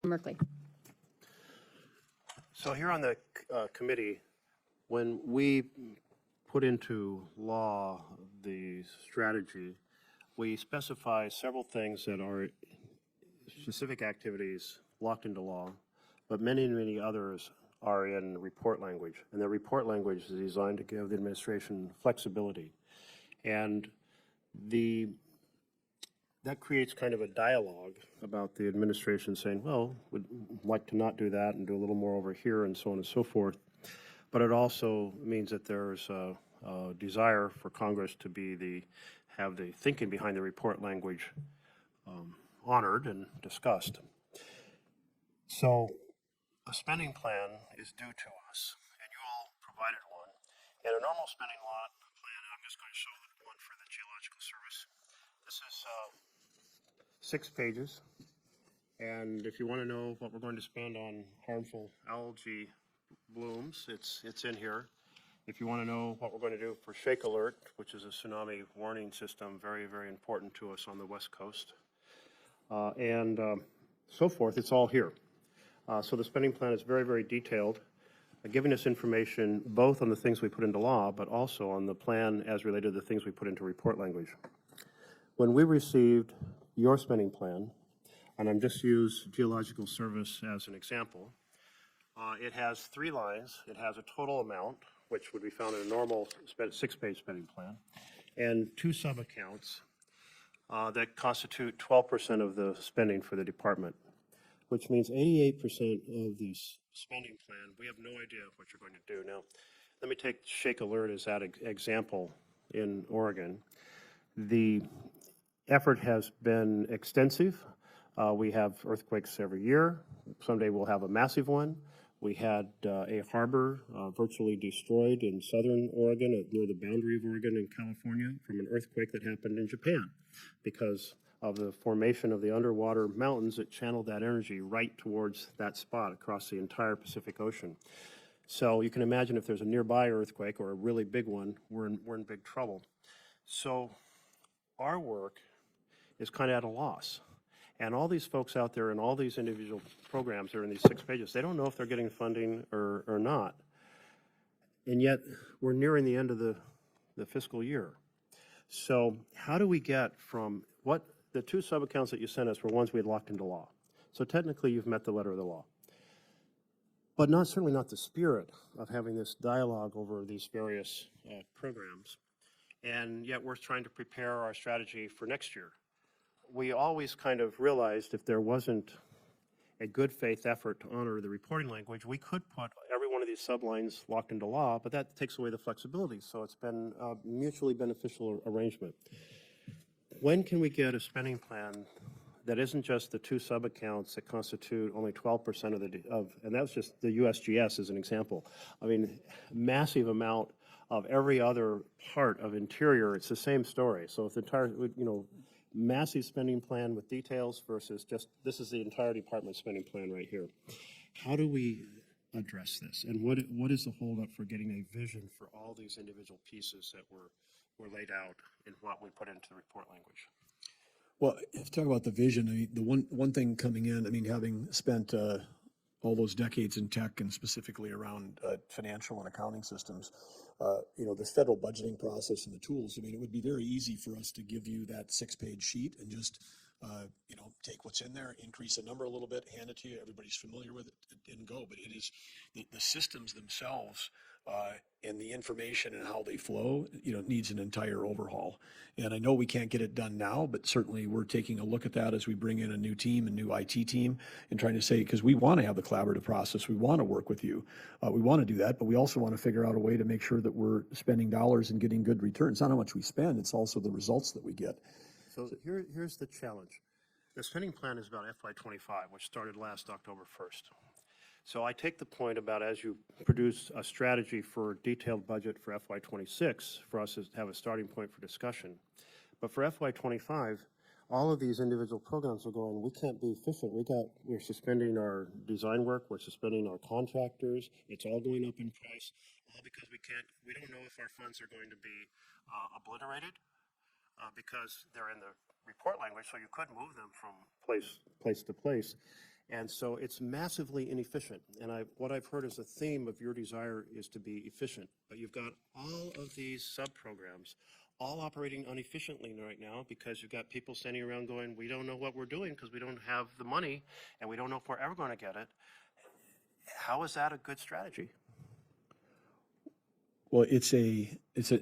Merkley. So here on the committee, when we put into law the strategy, we specify several things that are specific activities locked into law, but many others are in report language. And the report language is designed to give the administration flexibility. And that creates kind of a dialogue about the administration saying, well, we'd like to not do that and do a little more over here and so on and so forth. But it also means that there's a desire for Congress to have the thinking behind the report language honored and discussed. So a spending plan is due to us, and you all provided one. And a normal spending plan, I'm just going to show one for the Geological Service. This is 6 pages, and if you want to know what we're going to spend on harmful algae blooms, it's in here. If you want to know what we're going to do for Shake Alert, which is a tsunami warning system, very important to us on the West Coast, and so forth, it's all here. So the spending plan is very detailed, giving us information both on the things we put into law, but also on the plan as related to the things we put into report language. When we received your spending plan, and I'm just use Geological Service as an example, it has 3 lines. It has a total amount, which would be found in a normal 6-page spending plan, and 2 sub-accounts that constitute 12% of the spending for the department, which means 88% of the spending plan, we have no idea what you're going to do. Now, let me take Shake Alert as that example in Oregon. The effort has been extensive. We have earthquakes every year. Someday we'll have a massive one. We had a harbor virtually destroyed in southern Oregon, near the boundary of Oregon and California, from an earthquake that happened in Japan because of the formation of the underwater mountains that channeled that energy right towards that spot across the entire Pacific Ocean. So you can imagine if there's a nearby earthquake or a really big one, we're in big trouble. So our work is kind of at a loss. And all these folks out there and all these individual programs that are in these 6 pages, they don't know if they're getting funding or not. And yet we're nearing the end of the fiscal year. So how do we get from what the 2 sub-accounts that you sent us were ones we had locked into law. So technically you've met the letter of the law. But certainly not the spirit of having this dialogue over these various programs. And yet we're trying to prepare our strategy for next year. We always kind of realized if there wasn't a good faith effort to honor the reporting language, we could put every one of these sublines locked into law, but that takes away the flexibility. So it's been a mutually beneficial arrangement. When can we get a spending plan that isn't just the 2 sub-accounts that constitute only 12% and that's just the USGS as an example. I mean, massive amount of every other part of interior, it's the same story. So if the entire, massive spending plan with details versus just, this is the entire department spending plan right here. How do we address this? And what is the holdup for getting a vision for all these individual pieces that were laid out in what we put into the report language? Well, if you talk about the vision, I mean, the one thing coming in, I mean, having spent all those decades in tech and specifically around financial and accounting systems, this federal budgeting process and the tools, I mean, it would be very easy for us to give you that 6-page sheet and just, take what's in there, increase the number a little bit, hand it to you, everybody's familiar with it, and go. But it is the systems themselves and the information and how they flow, needs an entire overhaul. And I know we can't get it done now, but certainly we're taking a look at that as we bring in a new team, a new IT team, and trying to say, because we want to have the collaborative process, we want to work with you, we want to do that, but we also want to figure out a way to make sure that we're spending dollars and getting good returns. Not how much we spend, it's also the results that we get. So here's the challenge. The spending plan is about FY25, which started last October 1st. So I take the point about as you produce a strategy for detailed budget for FY26, for us to have a starting point for discussion. But for FY25, all of these individual programs are going, we can't be efficient. We're suspending our design work, we're suspending our contractors, it's all going up in price, all because we don't know if our funds are going to be obliterated because they're in the report language, so you could move them from place to place. And so it's massively inefficient. And what I've heard as a theme of your desire is to be efficient. But you've got all of these sub-programs all operating inefficiently right now because you've got people standing around going, we don't know what we're doing because we don't have the money and we don't know if we're ever going to get it. How is that a good strategy? Well, it's a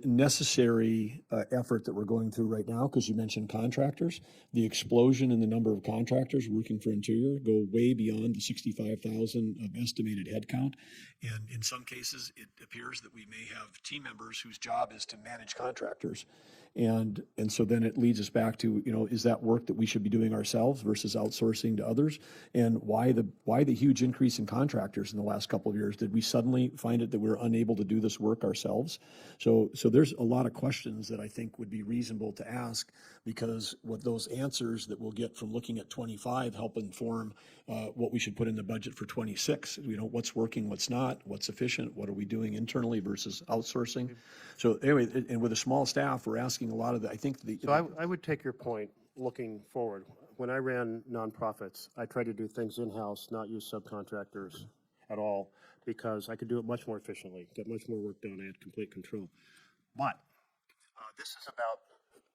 necessary effort that we're going through right now, because you mentioned contractors. The explosion in the number of contractors working for Interior go way beyond the 65,000 of estimated headcount. And in some cases, it appears that we may have team members whose job is to manage contractors. And so then it leads us back to, is that work that we should be doing ourselves versus outsourcing to others? And why the huge increase in contractors in the last couple of years? Did we suddenly find it that we're unable to do this work ourselves? So there's a lot of questions that I think would be reasonable to ask, because what those answers that we'll get from looking at 25 help inform what we should put in the budget for 26. What's working, what's not, what's efficient, what are we doing internally versus outsourcing? So anyway, and with a small staff, we're asking a lot of I think So I would take your point looking forward. When I ran nonprofits, I tried to do things in-house, not use subcontractors at all, because I could do it much more efficiently, get much more work done. I had complete control. But this is about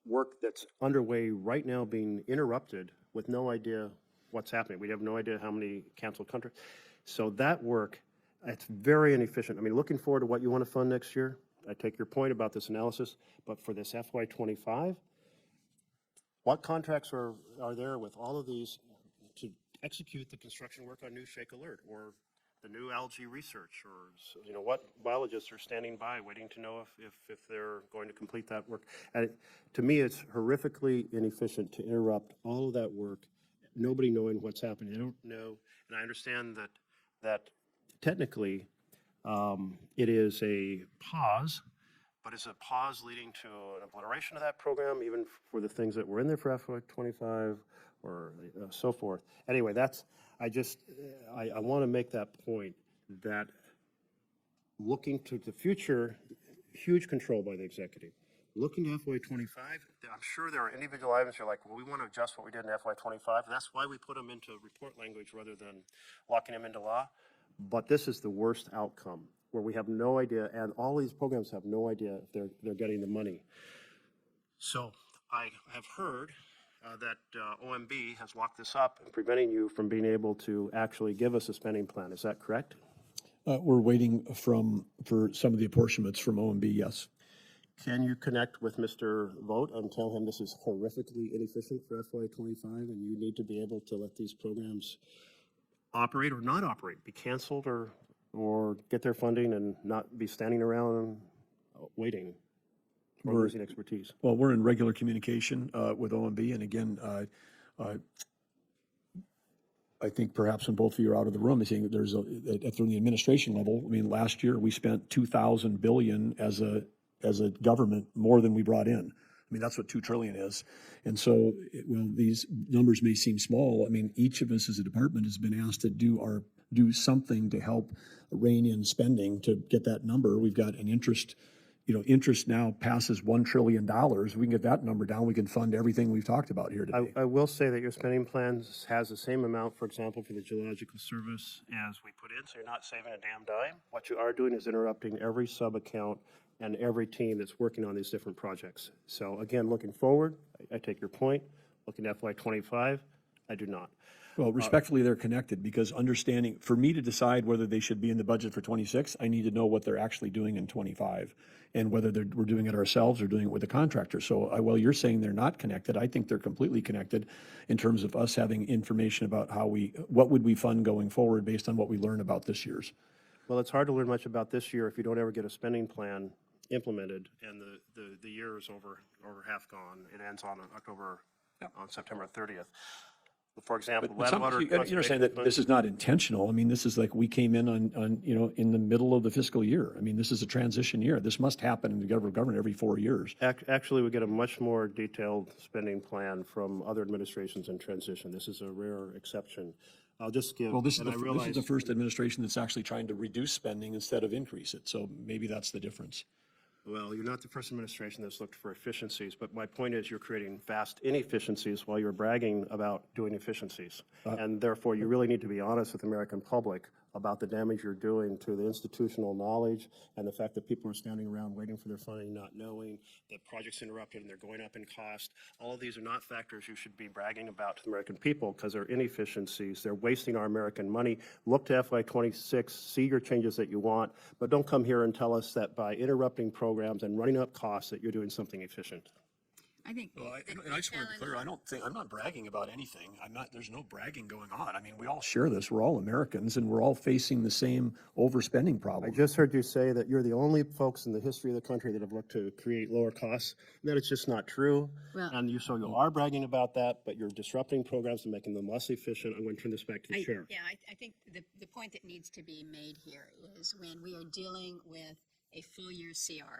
work that's underway right now being interrupted with no idea what's happening. We have no idea how many canceled contracts. So that work, it's very inefficient. I mean, looking forward to what you want to fund next year, I take your point about this analysis, but for this FY25, what contracts are there with all of these to execute the construction work on new Shake Alert or the new algae research, or what biologists are standing by waiting to know if they're going to complete that work? And to me, it's horrifically inefficient to interrupt all of that work, nobody knowing what's happening. They don't know, and I understand that technically it is a pause, but is a pause leading to an obliteration of that program, even for the things that were in there for FY25 or so forth? Anyway, I want to make that point that looking to the future, huge control by the executive. Looking to FY25, I'm sure there are individual items you're like, well, we want to adjust what we did in FY25. That's why we put them into report language rather than locking them into law. But this is the worst outcome, where we have no idea, and all these programs have no idea if they're getting the money. So I have heard that OMB has locked this up, preventing you from being able to actually give us a spending plan. Is that correct? We're waiting for some of the apportionments from OMB, yes. Can you connect with Mr. Vogt and tell him this is horrifically inefficient for FY25, and you need to be able to let these programs operate or not operate, be canceled or get their funding and not be standing around waiting or losing expertise? Well, we're in regular communication with OMB, and again, I think perhaps when both of you are out of the room, is saying that there's from the administration level. I mean, last year we spent $2,000 billion as a government more than we brought in. I mean, that's what $2 trillion is. And so, these numbers may seem small. I mean, each of us as a department has been asked to do something to help rein in spending to get that number. We've got an interest now passes $1 trillion. We can get that number down. We can fund everything we've talked about here today. I will say that your spending plan has the same amount, for example, for the Geological Service as we put in, so you're not saving a damn dime. What you are doing is interrupting every sub-account and every team that's working on these different projects. So again, looking forward, I take your point. Looking at FY25, I do not. Well, respectfully, they're connected, because understanding, for me to decide whether they should be in the budget for 26, I need to know what they're actually doing in 25, and whether we're doing it ourselves or doing it with a contractor. So while you're saying they're not connected, I think they're completely connected in terms of us having information about what would we fund going forward based on what we learn about this year's. Well, it's hard to learn much about this year if you don't ever get a spending plan implemented and the year is over half gone. It ends on September 30th. For example, you're saying that this is not intentional. I mean, this is like we came in on in the middle of the fiscal year. I mean, this is a transition year. This must happen in the government every 4 years. Actually, we get a much more detailed spending plan from other administrations in transition. This is a rare exception. I'll just give. Well, this is the first administration that's actually trying to reduce spending instead of increase it. So maybe that's the difference. Well, you're not the first administration that's looked for efficiencies, but my point is you're creating vast inefficiencies while you're bragging about doing efficiencies. And therefore, you really need to be honest with the American public about the damage you're doing to the institutional knowledge and the fact that people are standing around waiting for their funding, not knowing that projects interrupted and they're going up in cost. All of these are not factors you should be bragging about to the American people because they're inefficiencies. They're wasting our American money. Look to FY26, see your changes that you want, but don't come here and tell us that by interrupting programs and running up costs that you're doing something efficient. I think. Well, and I just want to be clear, I'm not bragging about anything. There's no bragging going on. I mean, we all share this. We're all Americans and we're all facing the same overspending problem. I just heard you say that you're the only folks in the history of the country that have looked to create lower costs. That it's just not true. Well, And you are bragging about that, but you're disrupting programs and making them less efficient. I'm going to turn this back to the chair. Yeah, I think the point that needs to be made here is when we are dealing with a full year CR,